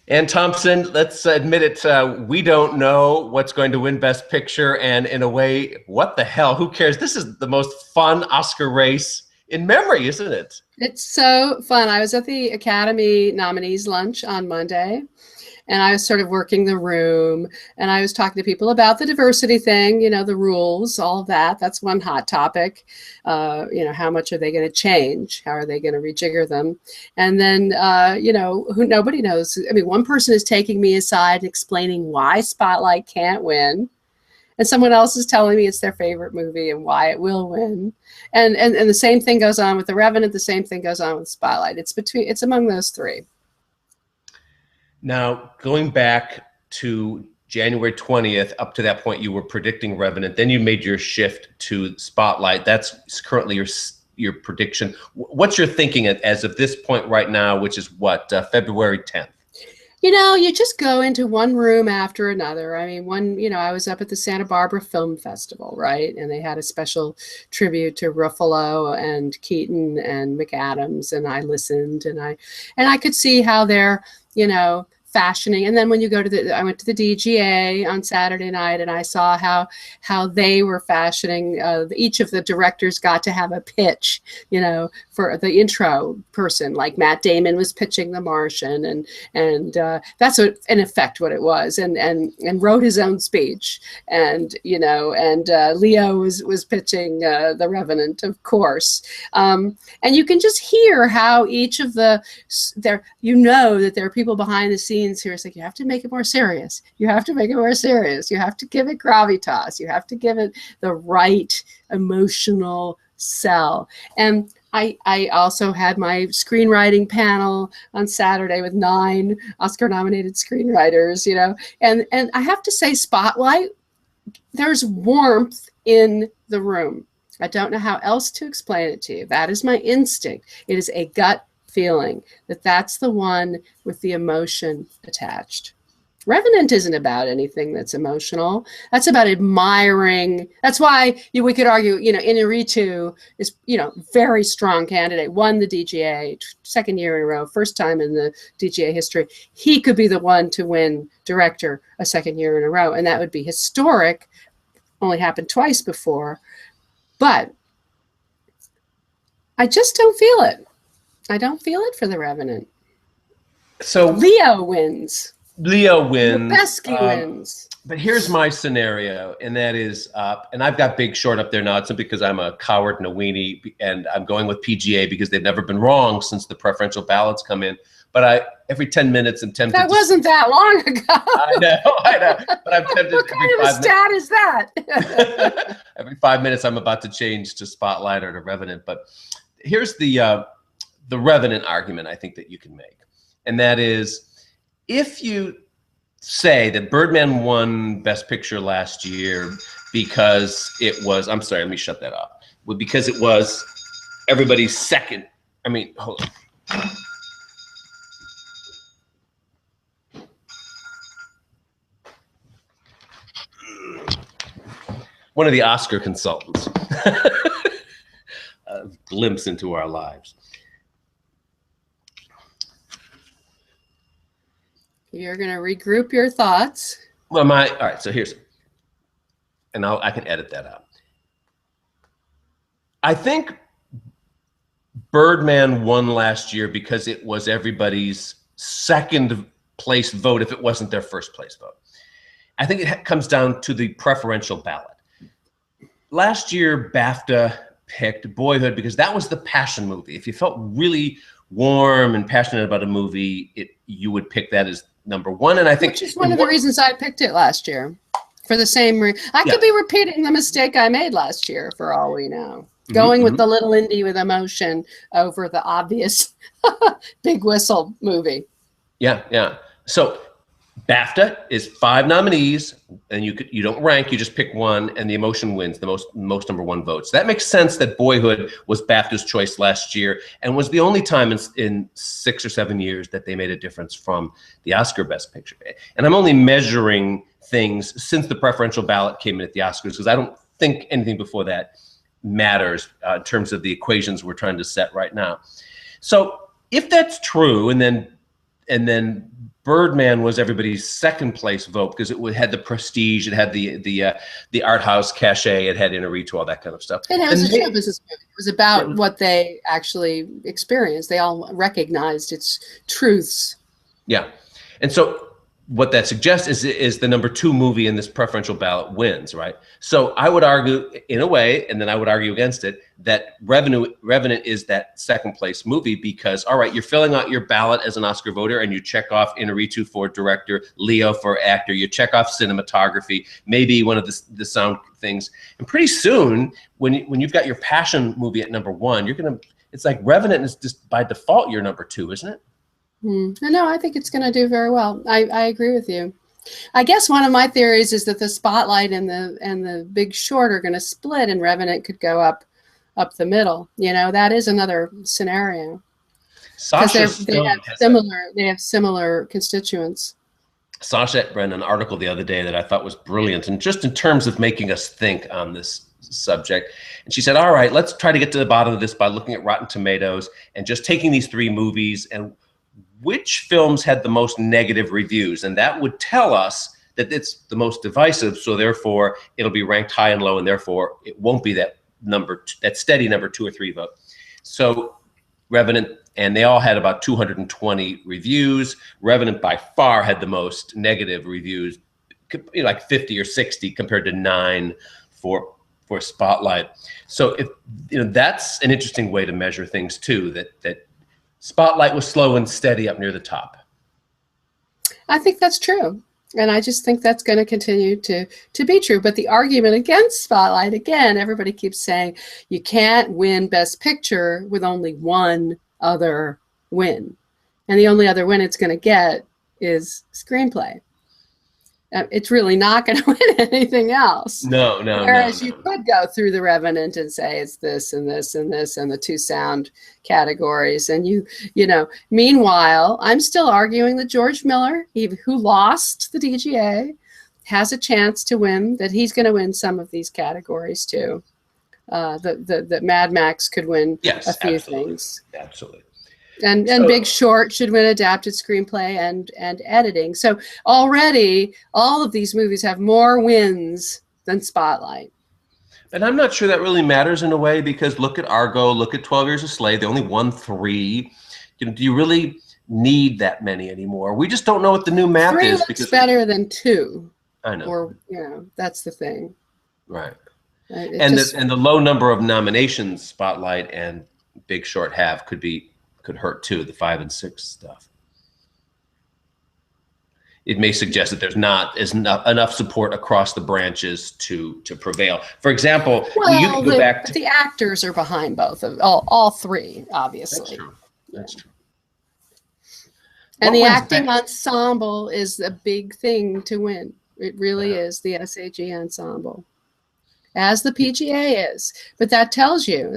Anne Thompson, let's admit it, we don't know what's going to win Best Picture, and in a way, what the hell, who cares? This is the most fun Oscar race in memory, isn't it? It's so fun. I was at the Academy nominees lunch on Monday, and I was sort of working the room, and I was talking to people about the diversity thing, you know, the rules, all of that. That's one hot topic. You know, how much are they going to change? How are they going to rejigger them? And then, you know, nobody knows. I mean, one person is taking me aside and explaining why Spotlight can't win. And someone else is telling me it's their favorite movie and why it will win. And the same thing goes on with The Revenant. The same thing goes on with Spotlight. It's among those three. Now, going back to January 20th, up to that point, you were predicting Revenant. Then you made your shift to Spotlight. That's currently your prediction. What's your thinking as of this point right now, which is what, February 10th? You know, you just go into one room after another. I mean, you know, I was up at the Santa Barbara Film Festival, right? And they had a special tribute to Ruffalo and Keaton and McAdams, and I listened, and I could see how they're, you know, fashioning. And then when you go to I went to the DGA on Saturday night, and I saw how they were fashioning. Each of the directors got to have a pitch, you know, for the intro person. Like Matt Damon was pitching The Martian, and that's what, in effect, what it was. And wrote his own speech. And you know, and Leo was pitching The Revenant, of course. And you can just hear how each of you know that there are people behind the scenes who are like, you have to make it more serious. You have to make it more serious. You have to give it gravitas. You have to give it the right emotional sell. And I also had my screenwriting panel on Saturday with 9 Oscar-nominated screenwriters, you know, and I have to say, Spotlight, there's warmth in the room. I don't know how else to explain it to you. That is my instinct. It is a gut feeling that's the one with the emotion attached. Revenant isn't about anything that's emotional. That's about admiring. That's why we could argue, you know, Inarritu is, you know, very strong candidate, won the DGA, second year in a row, first time in the DGA history. He could be the one to win director a second year in a row, and that would be historic. Only happened twice before. But I just don't feel it. I don't feel it for The Revenant. So Leo wins. Leo wins. Lubezki wins. But here's my scenario, and that is, and I've got Big Short up there now. It's because I'm a coward and a weenie, and I'm going with PGA because they've never been wrong since the preferential ballots come in. But every 10 minutes I'm tempted. That wasn't that long ago. I know. But I'm tempted. What kind of a stat is that? Every 5 minutes I'm about to change to Spotlight or to Revenant. But here's the Revenant argument I think that you can make. And that is, if you say that Birdman won Best Picture last year because it was, I'm sorry, let me shut that off. Well, because it was everybody's second. I mean, hold on. One of the Oscar consultants. A glimpse into our lives. You're going to regroup your thoughts. Well, all right, so here's, and I can edit that out. I think Birdman won last year because it was everybody's second place vote if it wasn't their first place vote. I think it comes down to the preferential ballot. Last year, BAFTA picked Boyhood because that was the passion movie. If you felt really warm and passionate about a movie, you would pick that as number one. And I think which is one of the reasons I picked it last year, for the same reason. I could be repeating the mistake I made last year, for all we know. Going with the little indie with emotion over the obvious big whistle movie. Yeah. So BAFTA is 5 nominees, and you don't rank, you just pick one, and the emotion wins the most number one votes. That makes sense that Boyhood was BAFTA's choice last year and was the only time in 6 or 7 years that they made a difference from the Oscar Best Picture. And I'm only measuring things since the preferential ballot came in at the Oscars, because I don't think anything before that matters in terms of the equations we're trying to set right now. So if that's true, and then And then Birdman was everybody's second place vote because it had the prestige, it had the art house cachet, it had Inarritu, all that kind of stuff. And it was a show business movie. It was about what they actually experienced. They all recognized its truths. Yeah, and so what that suggests is the number 2 movie in this preferential ballot wins, right? So I would argue in a way, and then I would argue against it, that Revenant is that second place movie because, all right, you're filling out your ballot as an Oscar voter and you check off Inarritu for director, Leo for actor, you check off cinematography, maybe one of the sound things. And pretty soon, when you've got your passion movie at number 1, it's like Revenant is just by default your number 2, isn't it? No, I think it's going to do very well. I agree with you. I guess one of my theories is that the Spotlight and the Big Short are going to split, and Revenant could go up the middle. You know, that is another scenario. Because they have similar constituents. Sasha ran an article the other day that I thought was brilliant, and just in terms of making us think on this subject. And she said, all right, let's try to get to the bottom of this by looking at Rotten Tomatoes and just taking these 3 movies and which films had the most negative reviews, and that would tell us that it's the most divisive, so therefore it'll be ranked high and low, and therefore it won't be that steady number 2 or 3 vote. So Revenant, and they all had about 220 reviews. Revenant by far had the most negative reviews, like 50 or 60 compared to 9 for Spotlight. So that's an interesting way to measure things too, that Spotlight was slow and steady up near the top. I think that's true. And I just think that's going to continue to be true. But the argument against Spotlight, again, everybody keeps saying you can't win Best Picture with only one other win. And the only other win it's going to get is screenplay. It's really not going to win anything else. No. Whereas you could go through the Revenant and say it's this and this and this and the 2 sound categories. And meanwhile, I'm still arguing that George Miller, who lost the DGA, has a chance to win, that he's going to win some of these categories too. That Mad Max could win a few things. Absolutely. And Big Short should win adapted screenplay and editing. So already all of these movies have more wins than Spotlight. And I'm not sure that really matters in a way, because look at Argo, look at 12 Years a Slave. They only won 3. Do you really need that many anymore? We just don't know what the new math 3 is. looks better than 2. I know. Or that's the thing. Right. And the low number of nominations Spotlight and Big Short have could hurt too, the 5 and 6 stuff. It may suggest that there's not enough support across the branches to prevail. For example, you can go back to... the actors are behind both of all 3, obviously. That's true. And the acting ensemble is a big thing to win. It really is, the SAG ensemble, as the PGA is. But that tells you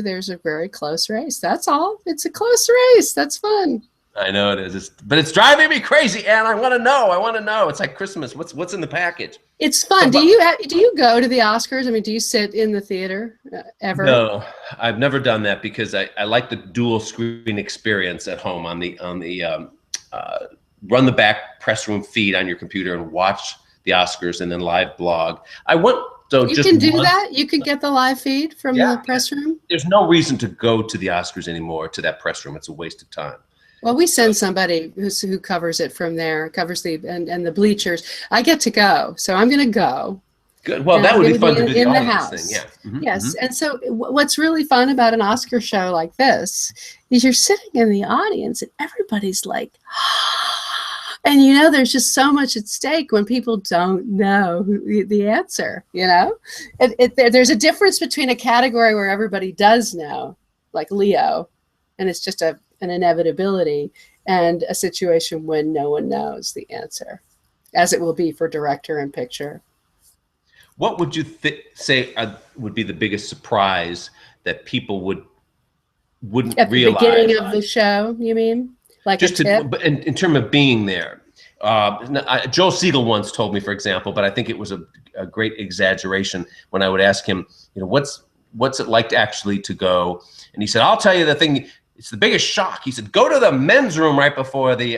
there's a very close race. That's all. It's a close race. That's fun. I know it is, but it's driving me crazy, Anne. I want to know. It's like Christmas. What's in the package? It's fun. Do you go to the Oscars? I mean, do you sit in the theater ever? No, I've never done that because I like the dual screen experience at home on the run the back press room feed on your computer and watch the Oscars and then live blog. You can do that? You can get the live feed from the press room? There's no reason to go to the Oscars anymore, to that press room. It's a waste of time. Well, we send somebody who covers it from there, covers the bleachers. I get to go, so I'm going to go. Good. Well, that would be fun to do in the house thing. Yeah. Mm-hmm, yes. Mm-hmm. And so what's really fun about an Oscar show like this is you're sitting in the audience and everybody's like, and there's just so much at stake when people don't know the answer. There's a difference between a category where everybody does know, like Leo, and it's just an inevitability, and a situation when no one knows the answer, as it will be for director and picture. What would you say would be the biggest surprise that people wouldn't at the realize? Beginning of the show, you mean? Like just in terms of being there. Joel Siegel once told me, for example, but I think it was a great exaggeration when I would ask him, what's it like to actually to go? And he said, I'll tell you the thing. it's the biggest shock. He said, go to the men's room right before the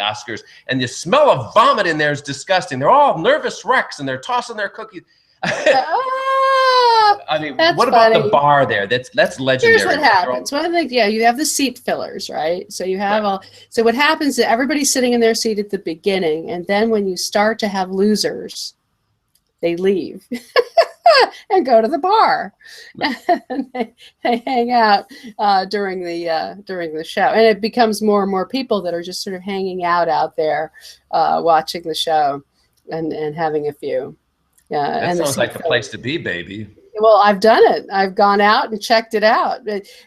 Oscars, and the smell of vomit in there is disgusting. They're all nervous wrecks, and they're tossing their cookies. I mean, what about the bar there? That's legendary. Here's what happens. Well, I think, you have the seat fillers, right? So you have so what happens is everybody's sitting in their seat at the beginning, and then when you start to losers, they leave. And go to the bar, and they hang out during the show, and it becomes more and more people that are just sort of hanging out there, watching the show, and having a few. Yeah, that sounds like the place to be, baby. Well, I've done it. I've gone out and checked it out.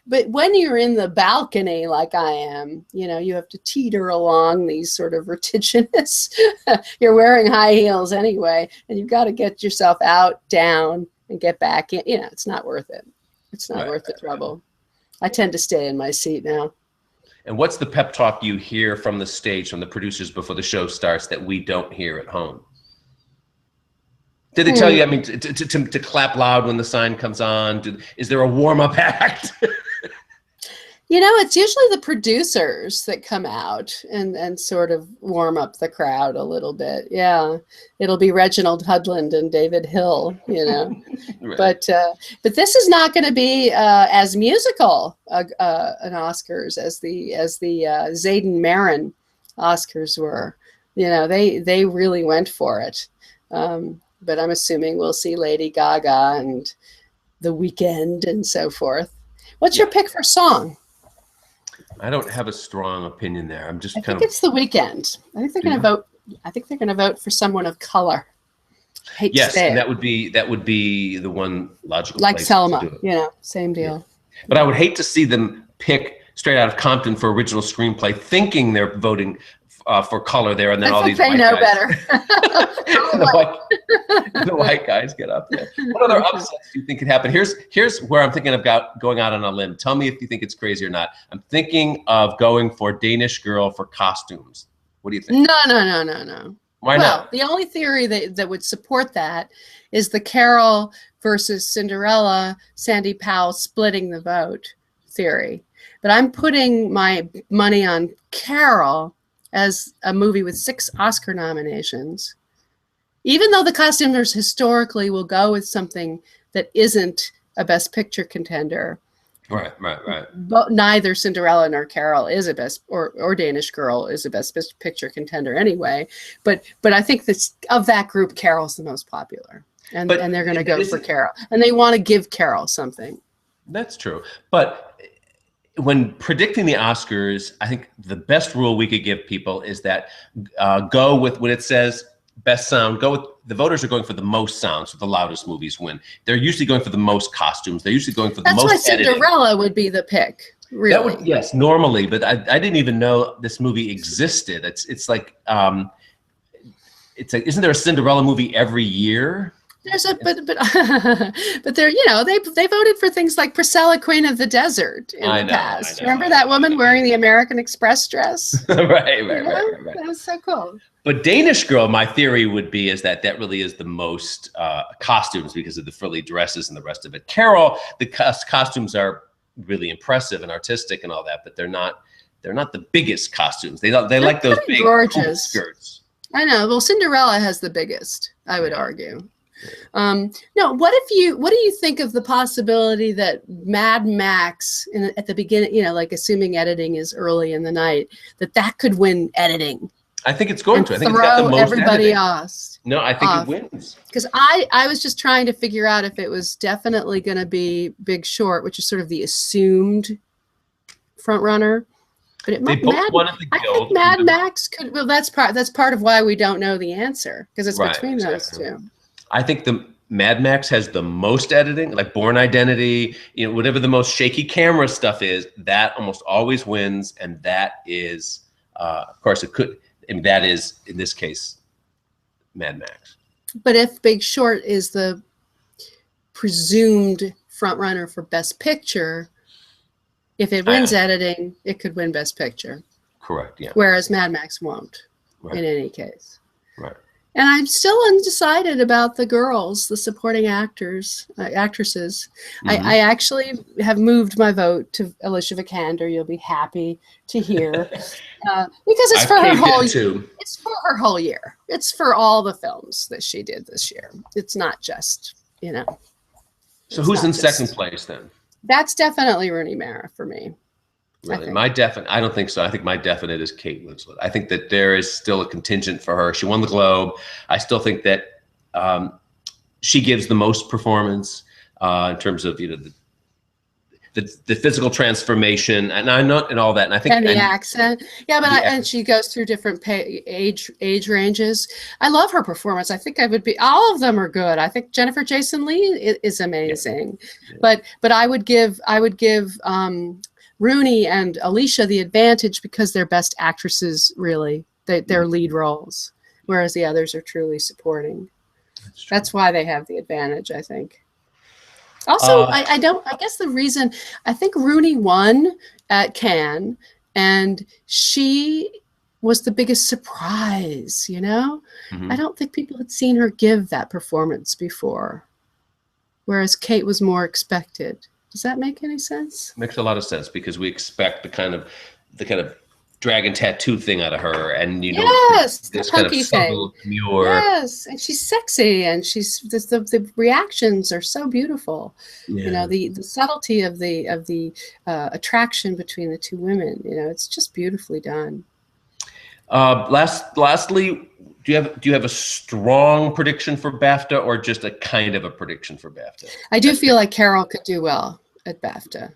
But when you're in the balcony, like I am, you have to teeter along these sort of vertiginous. You're wearing high heels anyway, and you've got to get yourself out, down, and get back in. It's not worth it. It's not worth the trouble. I tend to stay in my seat now. And what's the pep talk you hear from the stage, from the producers before the show starts that we don't hear at home? Did they tell you, I mean, to clap loud when the sign comes on? Is there a warm-up act? It's usually the producers that come out and sort of warm up the crowd a little bit. Yeah, it'll be Reginald Hudland and David Hill, Right. But this is not going to be as musical an Oscars as the Zayden Marin Oscars were. They really went for it. But I'm assuming we'll see Lady Gaga and The Weeknd and so forth. What's your pick for song? I don't have a strong opinion there. I'm just I think it's The Weeknd. I think they're going to vote. I think they're going to vote for someone of color. Yes, and that would be the one logical. Like place Selma, to do it. Same deal. Yeah. But I would hate to see them pick straight out of Compton for original screenplay, thinking they're voting for color there, and then all these white know guys. better. the white guys get up there. What other upsets do you think could happen? Here's where I'm thinking about going out on a limb. Tell me if you think it's crazy or not. I'm thinking of going for Danish Girl for costumes. What do you think? No. Why not? The only theory that would support that is the Carol versus Cinderella, Sandy Powell splitting the vote theory. But I'm putting my money on Carol as a movie with 6 Oscar nominations, even though the costumers historically will go with something that isn't a Best Picture contender. Right. But neither Cinderella nor Carol is a best, or Danish Girl is a Best Picture contender anyway. But I think that of that group, Carol's the most popular, and they're going to go for Carol, and they want to give Carol something. That's true, but when predicting the Oscars, I think the best rule we could give people is that go with when it says best sound. Go with the voters are going for the most sound, so the loudest movies win. They're usually going for the most costumes. They're usually going for the most. That's why Cinderella would be the pick. Really? That would, yes, normally, but I didn't even know this movie existed. It's like isn't there a Cinderella movie every year? There's but they're they voted for things like Priscilla, Queen of the Desert in the past. Remember that woman wearing the American Express dress? Right. That was so cool. But Danish Girl, my theory would be is that really is the most costumes because of the frilly dresses and the rest of it. Carol, the costumes are really impressive and artistic and all that, but they're not the biggest costumes. They like those big gorgeous skirts. I know. Well, Cinderella has the biggest, I would argue. No, what do you think of the possibility that Mad Max at the beginning, like assuming editing is early in the night, that could win editing? I think it's going to. I think it's got the most everybody editing. Else. No, I think it wins. Because I was just trying to figure out if it was definitely going to be Big Short, which is sort of the assumed front runner. But it might. I think Mad Max could. Well, that's part of why we don't know the answer, because it's between those two. I think the Mad Max has the most editing, like Bourne Identity, whatever the most shaky camera stuff is, that almost always wins. And that is, of course, it could, and that is, in this case, Mad Max. But if Big Short is the presumed front runner for Best Picture, if it wins editing, it could win Best Picture. Correct, yeah. Whereas Mad Max won't, in any case. Right. And I'm still undecided about the girls, the supporting actors, actresses. I actually have moved my vote to Alicia Vikander. You'll be happy to hear, because it's for her whole. It's for her whole year. It's for all the films that she did this year. It's not just, you know. So who's in second place then? That's definitely Rooney Mara for me. Really? I don't think so. I think my definite is Kate Winslet. I think that there is still a contingent for her. She won the Globe. I still think that she gives the most performance in terms of, you know, the physical transformation, and I'm not and all that. And I think the accent, yeah, but and she goes through different age ranges. I love her performance. I think I would be. All of them are good. I think Jennifer Jason Leigh is amazing, but I would give Rooney and Alicia the advantage because they're best actresses. Really, they're lead roles, whereas the others are truly supporting. That's why they have the advantage, I think. Also, I guess the reason I think Rooney won at Cannes, and she was the biggest surprise, you know? I don't think people had seen her give that performance before, whereas Kate was more expected. Does that make any sense? Makes a lot of sense, because we expect the kind of dragon tattoo thing out of her, and you know, this kind of subtle, demure. Yes, and she's sexy, and she's the reactions are so beautiful. You know, the subtlety of the attraction between the two women. You know, it's just beautifully done. Lastly, do you have a strong prediction for BAFTA, or just a kind of a prediction for BAFTA? I do feel like Carol could do well at BAFTA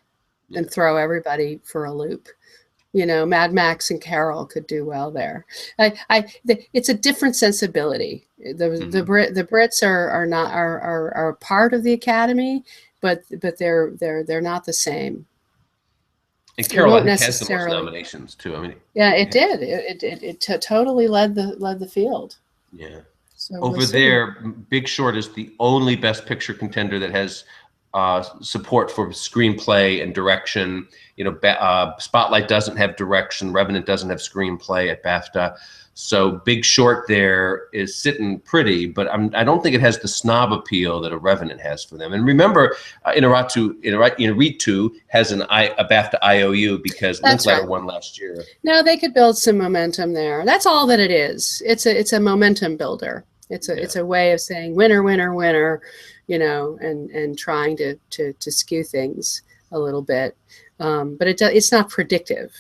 and throw everybody for a loop. You know, Mad Max and Carol could do well there. It's a different sensibility. The Brits are a part of the Academy, but they're not the same. And Carol, I think, has the most nominations too. I mean, yeah, it did. It totally led the field. Yeah. So over there, Big Short is the only Best Picture contender that has support for screenplay and direction. You know, Spotlight doesn't have direction. Revenant doesn't have screenplay at BAFTA. So Big Short there is sitting pretty, but I don't think it has the snob appeal that a Revenant has for them. And remember, Inarritu has a BAFTA IOU because Linklater won last year. No, they could build some momentum there. That's all that it is. It's a momentum builder. It's a way of saying winner, winner, winner, you know, and trying to skew things a little bit. But it's not predictive.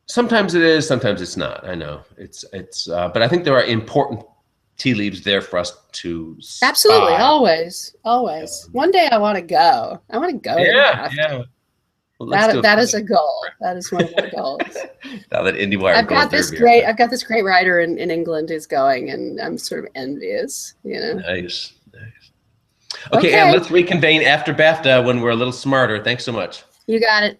Sometimes it is, sometimes it's not. I know but I think there are important tea leaves there for us to absolutely spy. Always. One day I want to go. Yeah. Well, that is a goal. That is one of my goals. Now that Indiewire, I've got this great writer in England who's going, and I'm sort of envious. You know. Nice. Okay, and let's reconvene after BAFTA when we're a little smarter. Thanks so much. You got it.